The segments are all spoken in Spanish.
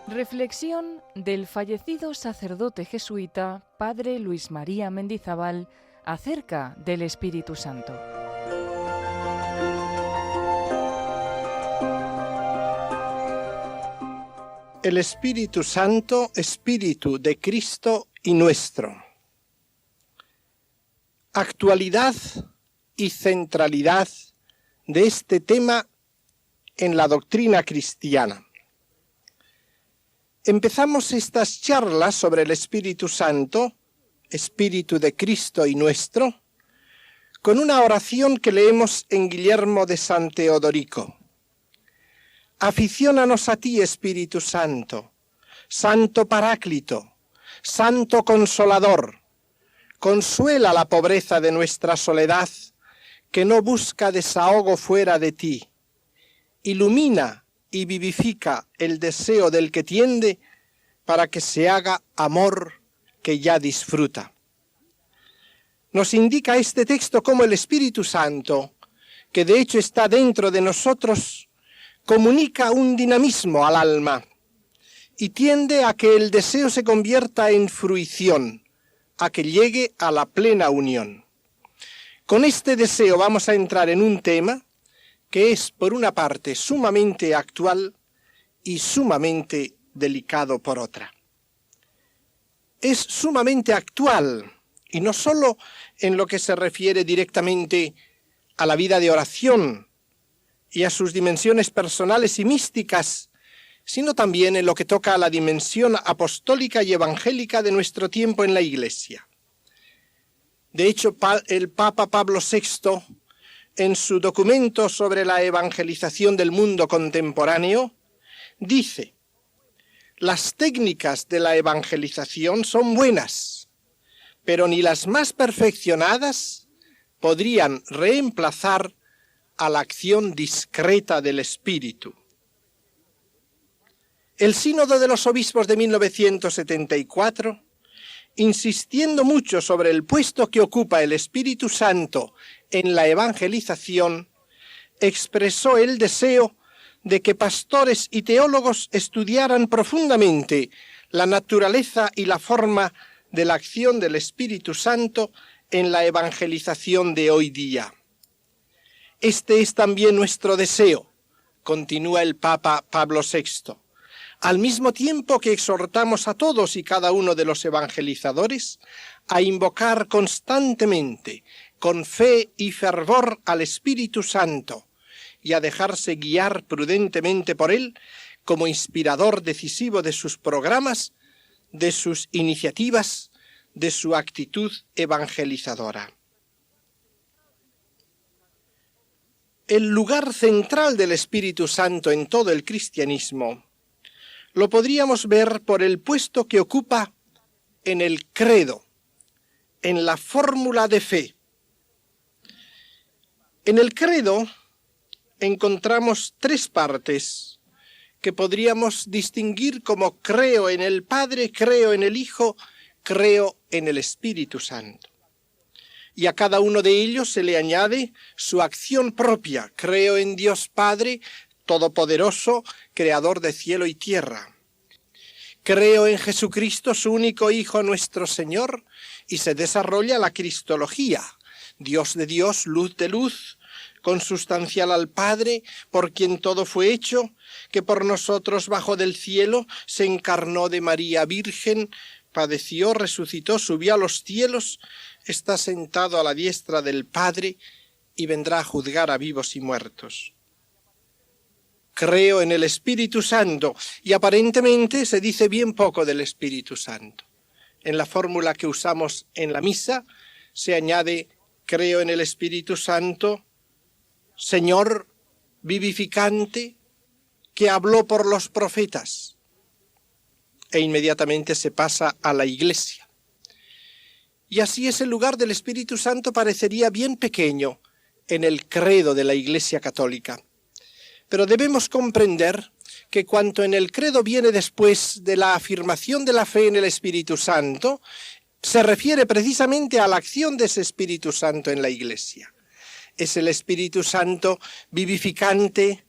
Reflexión del fallecido sacerdote jesuita, padre Luis María Mendizábal, acerca del Espíritu Santo. El Espíritu Santo, Espíritu de Cristo y nuestro. Actualidad y centralidad de este tema en la doctrina cristiana. Empezamos estas charlas sobre el Espíritu Santo, Espíritu de Cristo y nuestro, con una oración que leemos en Guillermo de San Teodorico. Aficiónanos a ti, Espíritu Santo, Santo Paráclito, Santo Consolador, consuela la pobreza de nuestra soledad, que no busca desahogo fuera de ti. Ilumina y vivifica el deseo del que tiende, para que se haga amor que ya disfruta. Nos indica este texto cómo el Espíritu Santo, que de hecho está dentro de nosotros, comunica un dinamismo al alma y tiende a que el deseo se convierta en fruición, a que llegue a la plena unión. Con este deseo vamos a entrar en un tema que es, por una parte, sumamente actual y sumamente delicado por otra. Es sumamente actual, y no solo en lo que se refiere directamente a la vida de oración y a sus dimensiones personales y místicas, sino también en lo que toca a la dimensión apostólica y evangélica de nuestro tiempo en la Iglesia. De hecho, el Papa Pablo VI, en su documento sobre la evangelización del mundo contemporáneo, dice: las técnicas de la evangelización son buenas, pero ni las más perfeccionadas podrían reemplazar a la acción discreta del Espíritu. El Sínodo de los Obispos de 1974, insistiendo mucho sobre el puesto que ocupa el Espíritu Santo en la evangelización, expresó el deseo de que pastores y teólogos estudiaran profundamente la naturaleza y la forma de la acción del Espíritu Santo en la evangelización de hoy día. Este es también nuestro deseo, continúa el Papa Pablo VI, al mismo tiempo que exhortamos a todos y cada uno de los evangelizadores a invocar constantemente, con fe y fervor, al Espíritu Santo y a dejarse guiar prudentemente por él como inspirador decisivo de sus programas, de sus iniciativas, de su actitud evangelizadora. El lugar central del Espíritu Santo en todo el cristianismo lo podríamos ver por el puesto que ocupa en el credo, en la fórmula de fe. En el credo encontramos tres partes que podríamos distinguir como creo en el Padre, creo en el Hijo, creo en el Espíritu Santo. Y a cada uno de ellos se le añade su acción propia. Creo en Dios Padre Todopoderoso, Creador de cielo y tierra. Creo en Jesucristo, su único Hijo, nuestro Señor, y se desarrolla la cristología. Dios de Dios, luz de luz, consustancial al Padre, por quien todo fue hecho, que por nosotros bajó del cielo, se encarnó de María Virgen, padeció, resucitó, subió a los cielos, está sentado a la diestra del Padre y vendrá a juzgar a vivos y muertos. Creo en el Espíritu Santo, y aparentemente se dice bien poco del Espíritu Santo. En la fórmula que usamos en la misa se añade: creo en el Espíritu Santo, Señor vivificante, que habló por los profetas. E inmediatamente se pasa a la Iglesia. Y así ese lugar del Espíritu Santo parecería bien pequeño en el credo de la Iglesia católica. Pero debemos comprender que cuanto en el credo viene después de la afirmación de la fe en el Espíritu Santo, se refiere precisamente a la acción de ese Espíritu Santo en la Iglesia. Es el Espíritu Santo vivificante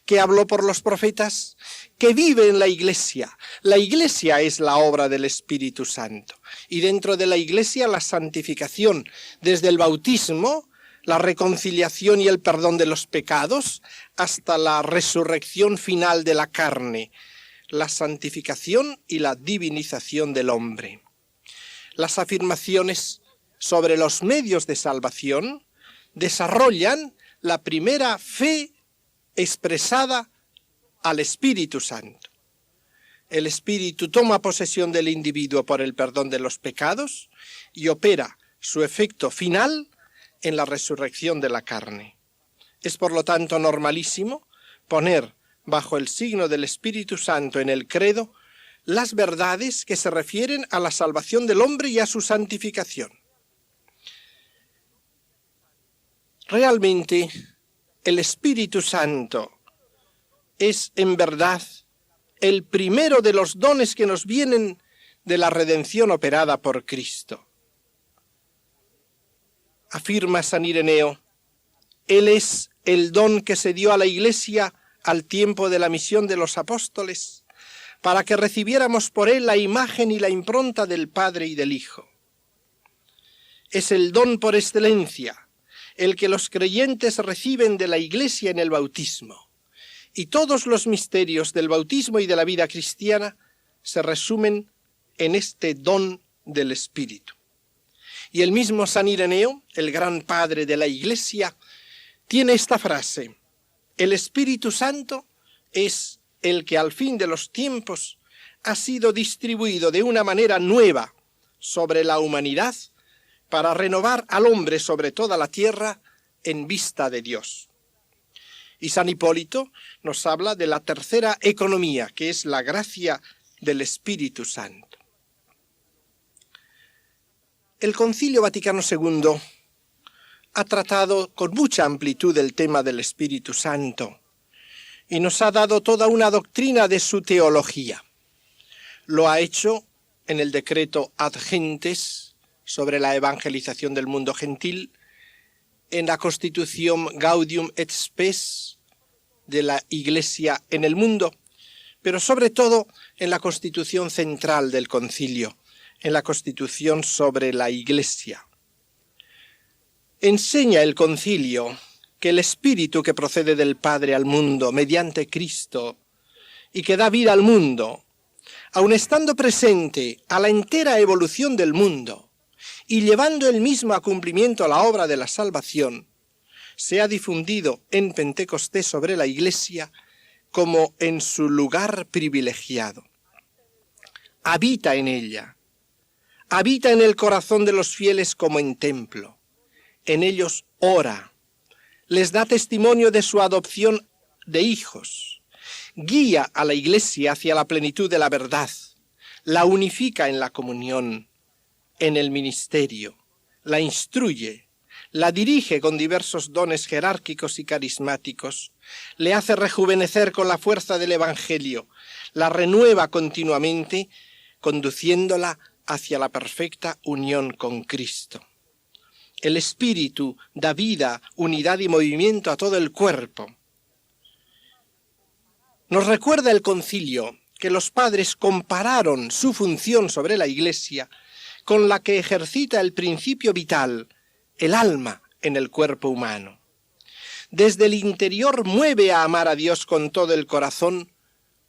que habló por los profetas, que vive en la Iglesia. La Iglesia es la obra del Espíritu Santo. Y dentro de la Iglesia la santificación, desde el bautismo, la reconciliación y el perdón de los pecados, hasta la resurrección final de la carne, la santificación y la divinización del hombre. Las afirmaciones sobre los medios de salvación desarrollan la primera fe expresada al Espíritu Santo. El Espíritu toma posesión del individuo por el perdón de los pecados y opera su efecto final en la resurrección de la carne. Es por lo tanto normalísimo poner bajo el signo del Espíritu Santo en el credo las verdades que se refieren a la salvación del hombre y a su santificación. Realmente, el Espíritu Santo es en verdad el primero de los dones que nos vienen de la redención operada por Cristo. Afirma San Ireneo, Él es el don que se dio a la Iglesia al tiempo de la misión de los apóstoles, para que recibiéramos por Él la imagen y la impronta del Padre y del Hijo. Es el don por excelencia, el que los creyentes reciben de la Iglesia en el bautismo. Y todos los misterios del bautismo y de la vida cristiana se resumen en este don del Espíritu. Y el mismo San Ireneo, el gran padre de la Iglesia, tiene esta frase: el Espíritu Santo es el que al fin de los tiempos ha sido distribuido de una manera nueva sobre la humanidad para renovar al hombre sobre toda la tierra en vista de Dios. Y San Hipólito nos habla de la tercera economía, que es la gracia del Espíritu Santo. El Concilio Vaticano II ha tratado con mucha amplitud el tema del Espíritu Santo y nos ha dado toda una doctrina de su teología. Lo ha hecho en el decreto Ad Gentes sobre la evangelización del mundo gentil, en la Constitución Gaudium et Spes de la Iglesia en el mundo, pero sobre todo en la Constitución central del Concilio, en la Constitución sobre la Iglesia. Enseña el Concilio que el Espíritu que procede del Padre al mundo mediante Cristo y que da vida al mundo, aun estando presente a la entera evolución del mundo y llevando él mismo a cumplimiento la obra de la salvación, se ha difundido en Pentecostés sobre la Iglesia como en su lugar privilegiado. Habita en ella, habita en el corazón de los fieles como en templo, en ellos ora, les da testimonio de su adopción de hijos, guía a la Iglesia hacia la plenitud de la verdad, la unifica en la comunión, en el ministerio, la instruye, la dirige con diversos dones jerárquicos y carismáticos, le hace rejuvenecer con la fuerza del Evangelio, la renueva continuamente, conduciéndola hacia la perfecta unión con Cristo. El Espíritu da vida, unidad y movimiento a todo el cuerpo. Nos recuerda el Concilio que los padres compararon su función sobre la Iglesia con la que ejercita el principio vital, el alma, en el cuerpo humano. Desde el interior mueve a amar a Dios con todo el corazón,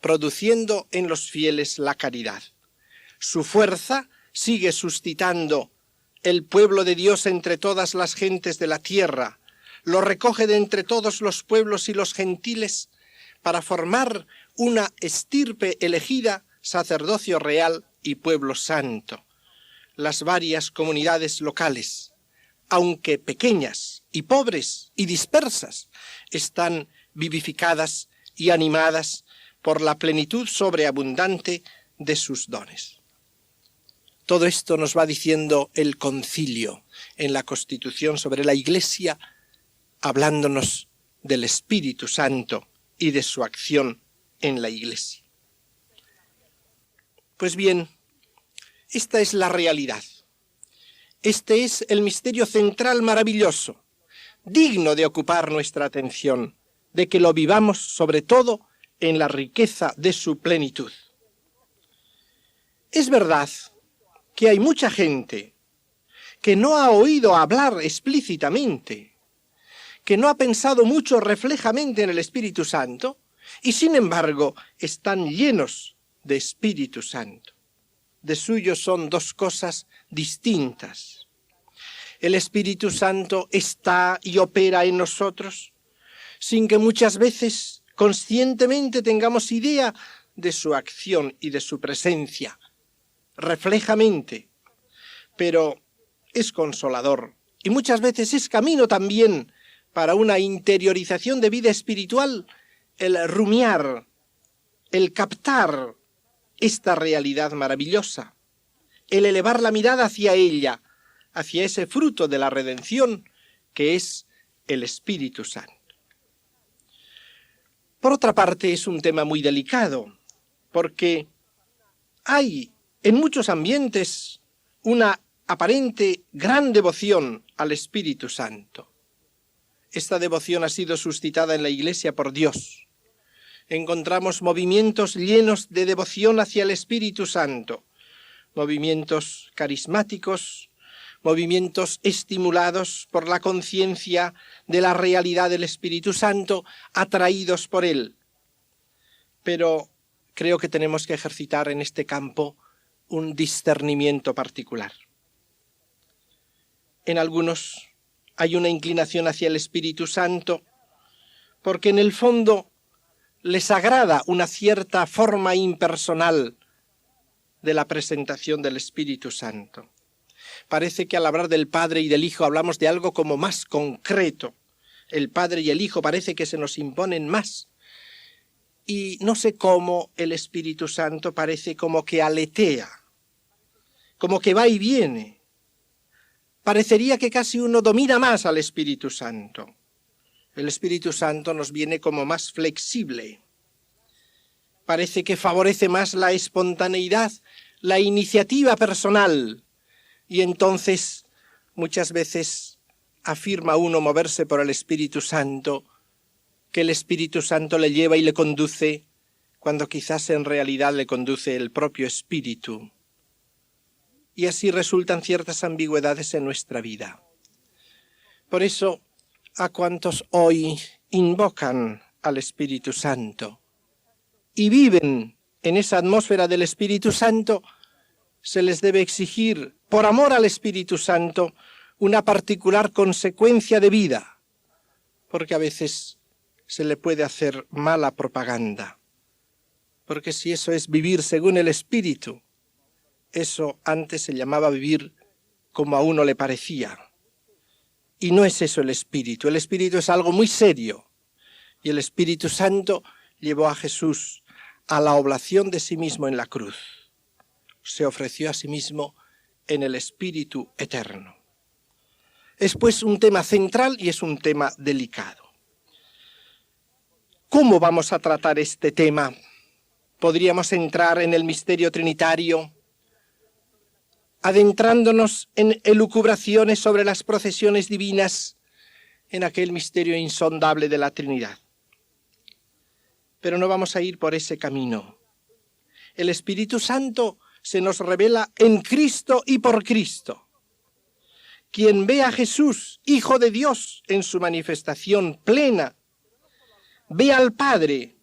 produciendo en los fieles la caridad. Su fuerza sigue suscitando el pueblo de Dios entre todas las gentes de la tierra, lo recoge de entre todos los pueblos y los gentiles para formar una estirpe elegida, sacerdocio real y pueblo santo. Las varias comunidades locales, aunque pequeñas y pobres y dispersas, están vivificadas y animadas por la plenitud sobreabundante de sus dones. Todo esto nos va diciendo el Concilio en la Constitución sobre la Iglesia, hablándonos del Espíritu Santo y de su acción en la Iglesia. Pues bien, esta es la realidad. Este es el misterio central maravilloso digno de ocupar nuestra atención, de que lo vivamos sobre todo en la riqueza de su plenitud. Es verdad que hay mucha gente que no ha oído hablar explícitamente, que no ha pensado mucho reflejamente en el Espíritu Santo, y sin embargo están llenos de Espíritu Santo. De suyo son dos cosas distintas. El Espíritu Santo está y opera en nosotros sin que muchas veces conscientemente tengamos idea de su acción y de su presencia, reflejamente, pero es consolador y muchas veces es camino también para una interiorización de vida espiritual, el rumiar, el captar esta realidad maravillosa, el elevar la mirada hacia ella, hacia ese fruto de la redención que es el Espíritu Santo. Por otra parte, es un tema muy delicado, porque hay en muchos ambientes una aparente gran devoción al Espíritu Santo. Esta devoción ha sido suscitada en la Iglesia por Dios. Encontramos movimientos llenos de devoción hacia el Espíritu Santo, movimientos carismáticos, movimientos estimulados por la conciencia de la realidad del Espíritu Santo, atraídos por él. Pero creo que tenemos que ejercitar en este campo un discernimiento particular. En algunos hay una inclinación hacia el Espíritu Santo porque en el fondo les agrada una cierta forma impersonal de la presentación del Espíritu Santo. Parece que al hablar del Padre y del Hijo hablamos de algo como más concreto. El Padre y el Hijo parece que se nos imponen más. Y no sé cómo el Espíritu Santo parece como que aletea, como que va y viene. Parecería que casi uno domina más al Espíritu Santo. El Espíritu Santo nos viene como más flexible. Parece que favorece más la espontaneidad, la iniciativa personal. Y entonces muchas veces afirma uno moverse por el Espíritu Santo, que el Espíritu Santo le lleva y le conduce, cuando quizás en realidad le conduce el propio Espíritu. Y así resultan ciertas ambigüedades en nuestra vida. Por eso, a cuantos hoy invocan al Espíritu Santo y viven en esa atmósfera del Espíritu Santo, se les debe exigir, por amor al Espíritu Santo, una particular consecuencia de vida, porque a veces se le puede hacer mala propaganda. Porque si eso es vivir según el Espíritu, eso antes se llamaba vivir como a uno le parecía. Y no es eso el Espíritu. El Espíritu es algo muy serio. Y el Espíritu Santo llevó a Jesús a la oblación de sí mismo en la cruz. Se ofreció a sí mismo en el Espíritu eterno. Es pues un tema central y es un tema delicado. ¿Cómo vamos a tratar este tema? Podríamos entrar en el misterio trinitario, adentrándonos en elucubraciones sobre las procesiones divinas en aquel misterio insondable de la Trinidad. Pero no vamos a ir por ese camino. El Espíritu Santo se nos revela en Cristo y por Cristo. Quien ve a Jesús, Hijo de Dios, en su manifestación plena, ve al Padre,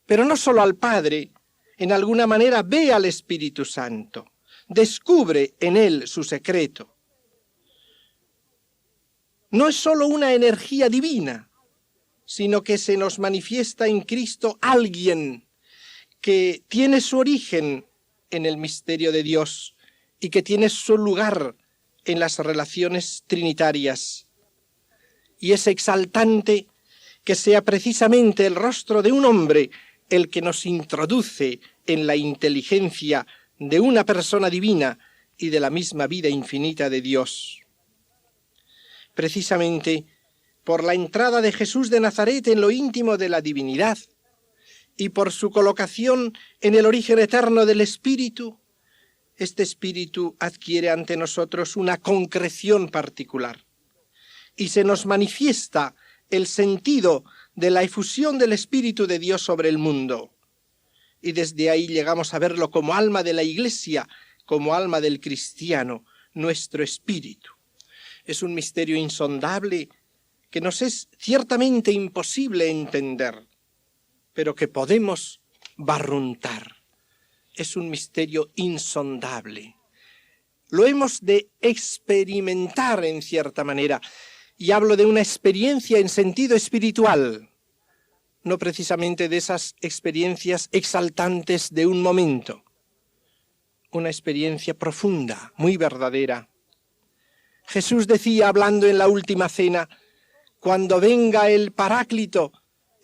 pero no solo al Padre, en alguna manera ve al Espíritu Santo, descubre en él su secreto. No es solo una energía divina, sino que se nos manifiesta en Cristo alguien que tiene su origen en el misterio de Dios y que tiene su lugar en las relaciones trinitarias. Y es exaltante que sea precisamente el rostro de un hombre el que nos introduce en la inteligencia de una persona divina y de la misma vida infinita de Dios. Precisamente por la entrada de Jesús de Nazaret en lo íntimo de la divinidad y por su colocación en el origen eterno del Espíritu, este Espíritu adquiere ante nosotros una concreción particular. y se nos manifiesta el sentido de la efusión del Espíritu de Dios sobre el mundo. Y desde ahí llegamos a verlo como alma de la Iglesia, como alma del cristiano, nuestro espíritu. Es un misterio insondable que nos es ciertamente imposible entender, pero que podemos barruntar. Es un misterio insondable. Lo hemos de experimentar en cierta manera, y hablo de una experiencia en sentido espiritual, no precisamente de esas experiencias exaltantes de un momento. Una experiencia profunda, muy verdadera. Jesús decía, hablando en la última cena, cuando venga el Paráclito,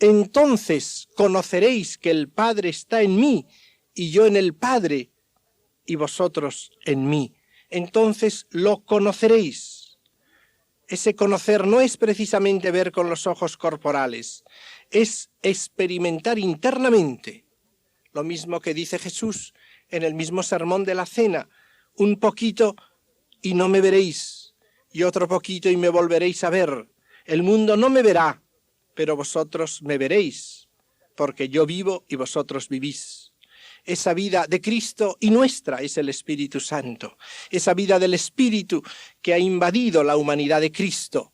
entonces conoceréis que el Padre está en mí, y yo en el Padre, y vosotros en mí. Entonces lo conoceréis. Ese conocer no es precisamente ver con los ojos corporales, es experimentar internamente. Lo mismo que dice Jesús en el mismo sermón de la cena, un poquito y no me veréis, y otro poquito y me volveréis a ver. El mundo no me verá, pero vosotros me veréis, porque yo vivo y vosotros vivís. Esa vida de Cristo y nuestra es el Espíritu Santo, esa vida del Espíritu que ha invadido la humanidad de Cristo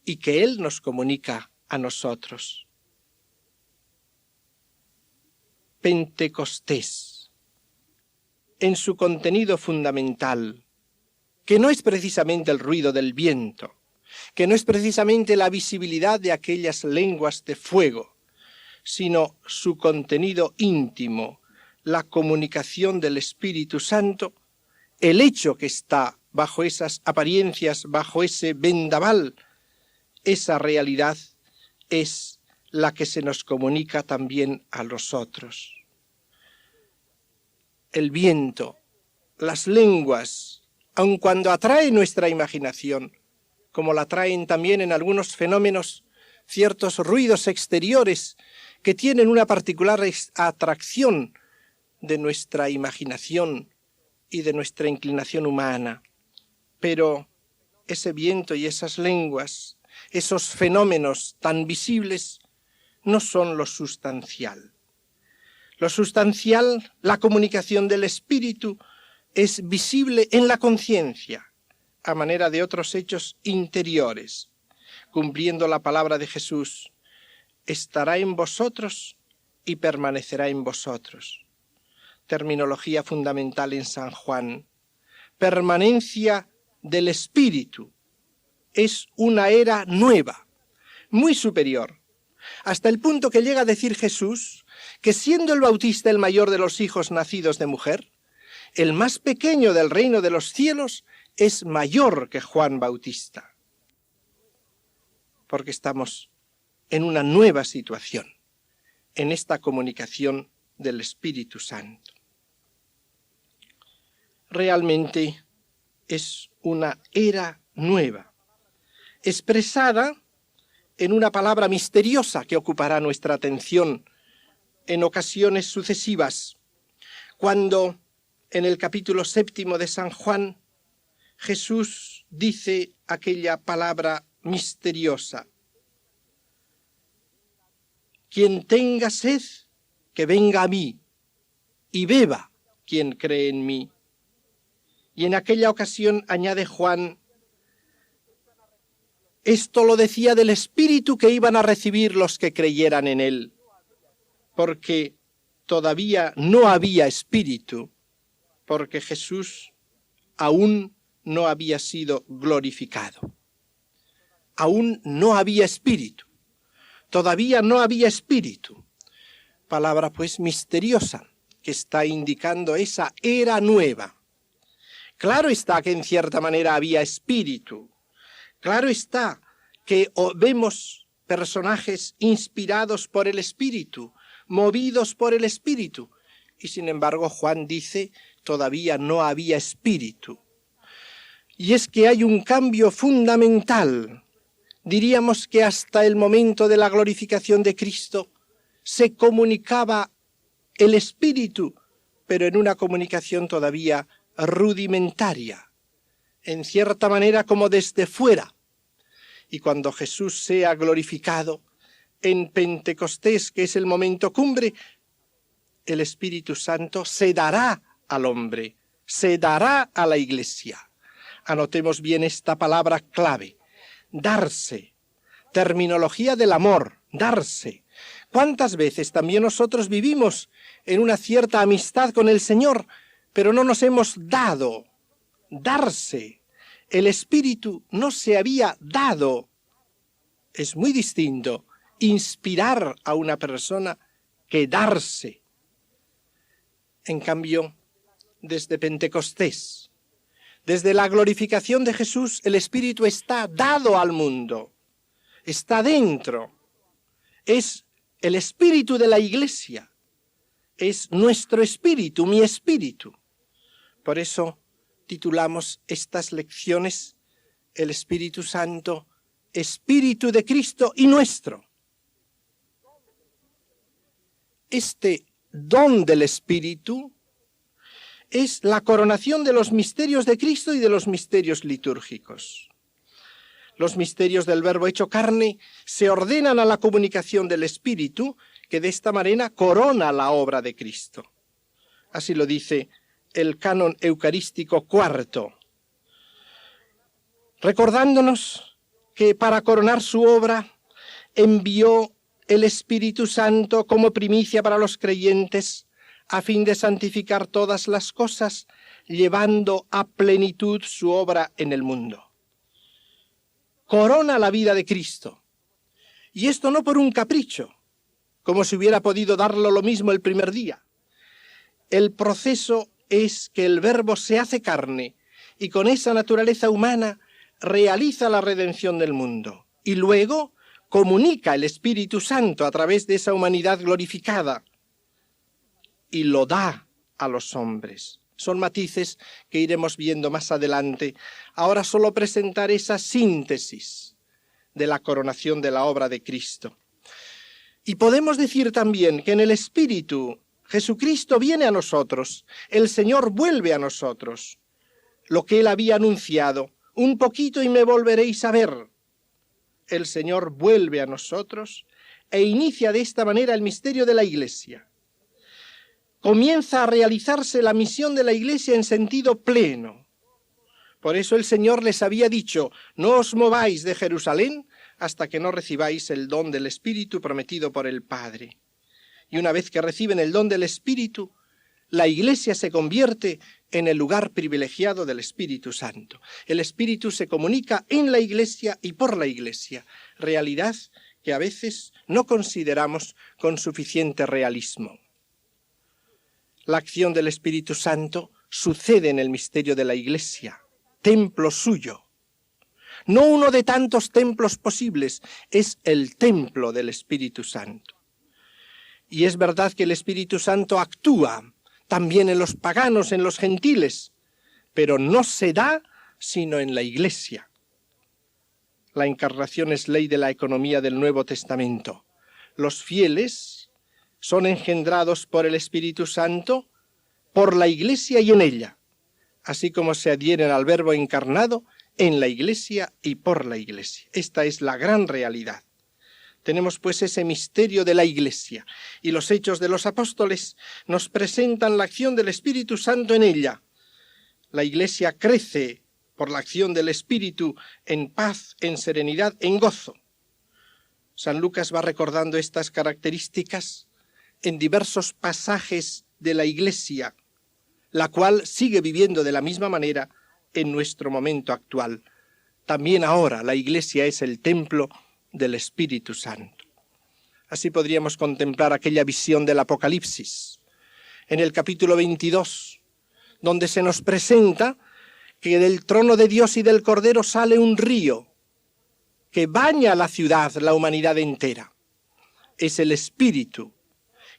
y que Él nos comunica a nosotros. Pentecostés, en su contenido fundamental, que no es precisamente el ruido del viento, que no es precisamente la visibilidad de aquellas lenguas de fuego, sino su contenido íntimo, la comunicación del Espíritu Santo, el hecho que está bajo esas apariencias, bajo ese vendaval, esa realidad es la que se nos comunica también a nosotros. El viento, las lenguas, aun cuando atrae nuestra imaginación, como la traen también en algunos fenómenos ciertos ruidos exteriores que tienen una particular atracción de nuestra imaginación y de nuestra inclinación humana. Pero ese viento y esas lenguas, esos fenómenos tan visibles, no son lo sustancial. Lo sustancial, la comunicación del espíritu, es visible en la conciencia, a manera de otros hechos interiores, cumpliendo la palabra de Jesús, estará en vosotros y permanecerá en vosotros. Terminología fundamental en San Juan. Permanencia del Espíritu. Es una era nueva, muy superior, hasta el punto que llega a decir Jesús que siendo el Bautista el mayor de los hijos nacidos de mujer, el más pequeño del reino de los cielos es mayor que Juan Bautista. Porque estamos en una nueva situación, en esta comunicación del Espíritu Santo. Realmente es una era nueva, expresada en una palabra misteriosa que ocupará nuestra atención en ocasiones sucesivas, cuando en el capítulo 7 de San Juan Jesús dice aquella palabra misteriosa: quien tenga sed, que venga a mí, y beba quien cree en mí. Y en aquella ocasión añade Juan, esto lo decía del Espíritu que iban a recibir los que creyeran en él, porque todavía no había Espíritu, porque Jesús aún no había sido glorificado. Aún no había Espíritu, todavía no había Espíritu. Palabra pues misteriosa que está indicando esa era nueva. Claro está que en cierta manera había espíritu. Claro está que vemos personajes inspirados por el Espíritu, movidos por el Espíritu. Y sin embargo Juan dice, todavía no había espíritu. Y es que hay un cambio fundamental. Diríamos que hasta el momento de la glorificación de Cristo se comunicaba el Espíritu, pero en una comunicación todavía rudimentaria, en cierta manera como desde fuera. Y cuando Jesús sea glorificado en Pentecostés, que es el momento cumbre, el Espíritu Santo se dará al hombre, se dará a la Iglesia. Anotemos bien esta palabra clave, darse, terminología del amor, darse. ¿Cuántas veces también nosotros vivimos en una cierta amistad con el Señor, pero no nos hemos dado? Darse. El Espíritu no se había dado. Es muy distinto inspirar a una persona que darse. En cambio, desde Pentecostés, desde la glorificación de Jesús, el Espíritu está dado al mundo, está dentro. Es el Espíritu de la Iglesia, es nuestro espíritu, mi espíritu. Por eso titulamos estas lecciones el Espíritu Santo, Espíritu de Cristo y nuestro. Este don del Espíritu es la coronación de los misterios de Cristo y de los misterios litúrgicos. Los misterios del Verbo hecho carne se ordenan a la comunicación del Espíritu, que de esta manera corona la obra de Cristo. Así lo dice el canon eucarístico cuarto, recordándonos que para coronar su obra envió el Espíritu Santo como primicia para los creyentes, a fin de santificar todas las cosas, llevando a plenitud su obra en el mundo. Corona la vida de Cristo. Y esto no por un capricho, como si hubiera podido darlo lo mismo el primer día. El proceso es que el Verbo se hace carne y con esa naturaleza humana realiza la redención del mundo. Y luego comunica el Espíritu Santo a través de esa humanidad glorificada y lo da a los hombres. Son matices que iremos viendo más adelante. Ahora solo presentar esa síntesis de la coronación de la obra de Cristo. Y podemos decir también que en el Espíritu Jesucristo viene a nosotros, el Señor vuelve a nosotros. Lo que Él había anunciado, un poquito y me volveréis a ver. El Señor vuelve a nosotros e inicia de esta manera el misterio de la Iglesia. Comienza a realizarse la misión de la Iglesia en sentido pleno. Por eso el Señor les había dicho, no os mováis de Jerusalén hasta que no recibáis el don del Espíritu prometido por el Padre. Y una vez que reciben el don del Espíritu, la Iglesia se convierte en el lugar privilegiado del Espíritu Santo. El Espíritu se comunica en la Iglesia y por la Iglesia, realidad que a veces no consideramos con suficiente realismo. La acción del Espíritu Santo sucede en el misterio de la Iglesia, templo suyo. No uno de tantos templos posibles, es el templo del Espíritu Santo. Y es verdad que el Espíritu Santo actúa también en los paganos, en los gentiles, pero no se da sino en la Iglesia. La encarnación es ley de la economía del Nuevo Testamento. Los fieles son engendrados por el Espíritu Santo, por la Iglesia y en ella, así como se adhieren al Verbo encarnado en la Iglesia y por la Iglesia. Esta es la gran realidad. Tenemos pues ese misterio de la Iglesia, y los Hechos de los Apóstoles nos presentan la acción del Espíritu Santo en ella. La Iglesia crece por la acción del Espíritu en paz, en serenidad, en gozo. San Lucas va recordando estas características en diversos pasajes de la Iglesia, la cual sigue viviendo de la misma manera en nuestro momento actual. También ahora la Iglesia es el templo del Espíritu Santo. Así podríamos contemplar aquella visión del Apocalipsis, en el capítulo 22, donde se nos presenta que del trono de Dios y del Cordero sale un río que baña la ciudad, la humanidad entera. Es el Espíritu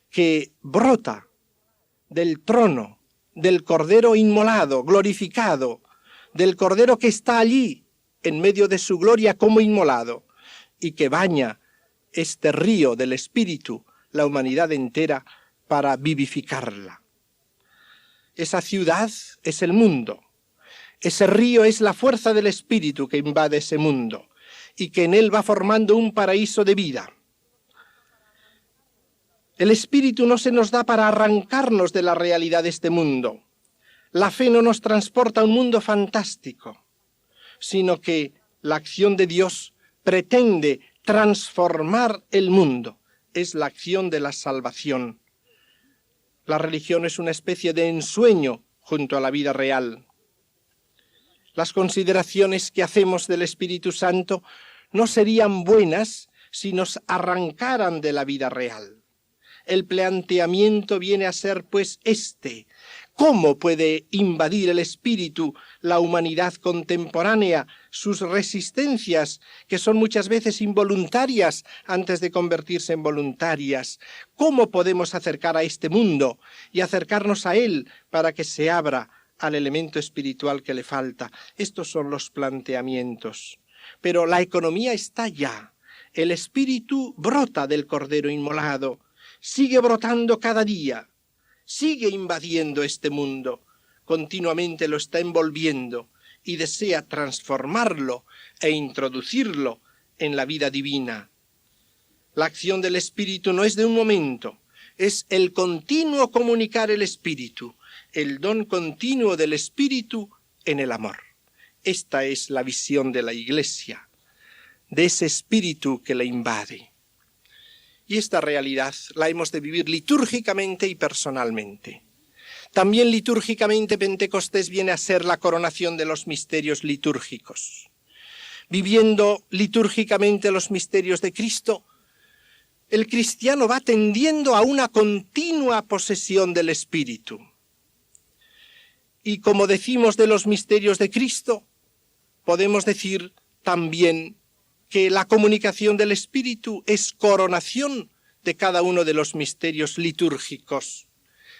que brota del trono, del Cordero inmolado, glorificado, del Cordero que está allí en medio de su gloria como inmolado, y que baña este río del Espíritu, la humanidad entera, para vivificarla. Esa ciudad es el mundo. Ese río es la fuerza del Espíritu que invade ese mundo. y que en él va formando un paraíso de vida. El Espíritu no se nos da para arrancarnos de la realidad de este mundo. La fe no nos transporta a un mundo fantástico, sino que la acción de Dios pretende transformar el mundo. Es la acción de la salvación. La religión es una especie de ensueño junto a la vida real. Las consideraciones que hacemos del Espíritu Santo no serían buenas si nos arrancaran de la vida real. El planteamiento viene a ser, pues, ¿cómo puede invadir el espíritu la humanidad contemporánea, sus resistencias, que son muchas veces involuntarias antes de convertirse en voluntarias? ¿Cómo podemos acercar a este mundo y acercarnos a él para que se abra al elemento espiritual que le falta? Estos son los planteamientos. Pero la economía está ya. El espíritu brota del Cordero Inmolado. Sigue brotando cada día, sigue invadiendo este mundo, continuamente lo está envolviendo y desea transformarlo e introducirlo en la vida divina. La acción del Espíritu no es de un momento, es el continuo comunicar el Espíritu, el don continuo del Espíritu en el amor. Esta es la visión de la Iglesia, de ese Espíritu que la invade. Y esta realidad la hemos de vivir litúrgicamente y personalmente. También litúrgicamente Pentecostés viene a ser la coronación de los misterios litúrgicos. Viviendo litúrgicamente los misterios de Cristo, el cristiano va tendiendo a una continua posesión del Espíritu. Y como decimos de los misterios de Cristo, podemos decir también que la comunicación del Espíritu es coronación de cada uno de los misterios litúrgicos.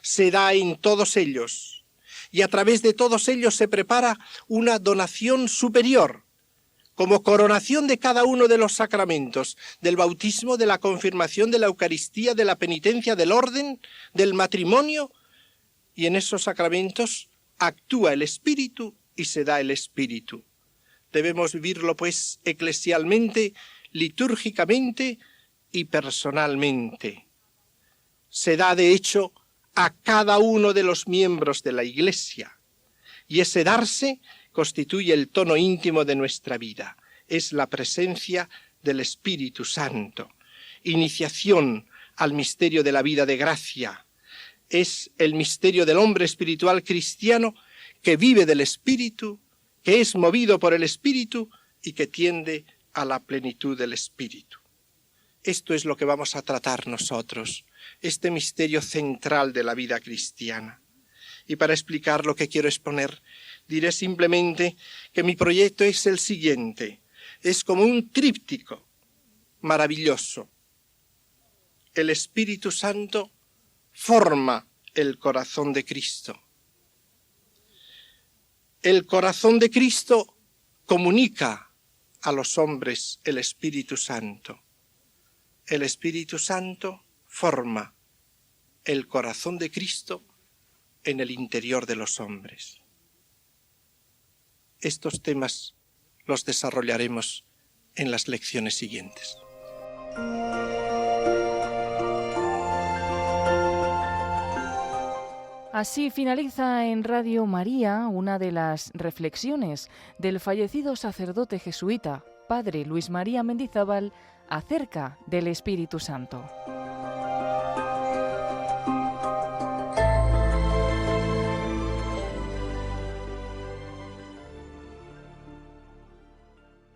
Se da en todos ellos, y a través de todos ellos se prepara una donación superior, como coronación de cada uno de los sacramentos, del bautismo, de la confirmación, de la Eucaristía, de la penitencia, del orden, del matrimonio, y en esos sacramentos actúa el Espíritu y se da el Espíritu. Debemos vivirlo, pues, eclesialmente, litúrgicamente y personalmente. Se da, de hecho, a cada uno de los miembros de la Iglesia. Y ese darse constituye el tono íntimo de nuestra vida. Es la presencia del Espíritu Santo. Iniciación al misterio de la vida de gracia. Es el misterio del hombre espiritual cristiano que vive del Espíritu, que es movido por el Espíritu y que tiende a la plenitud del Espíritu. Esto es lo que vamos a tratar nosotros, este misterio central de la vida cristiana. Y para explicar lo que quiero exponer, diré simplemente que mi proyecto es el siguiente. Es como un tríptico maravilloso. El Espíritu Santo forma el corazón de Cristo. El corazón de Cristo comunica a los hombres el Espíritu Santo. El Espíritu Santo forma el corazón de Cristo en el interior de los hombres. Estos temas los desarrollaremos en las lecciones siguientes. Así finaliza en Radio María una de las reflexiones del fallecido sacerdote jesuita, padre Luis María Mendizábal, acerca del Espíritu Santo.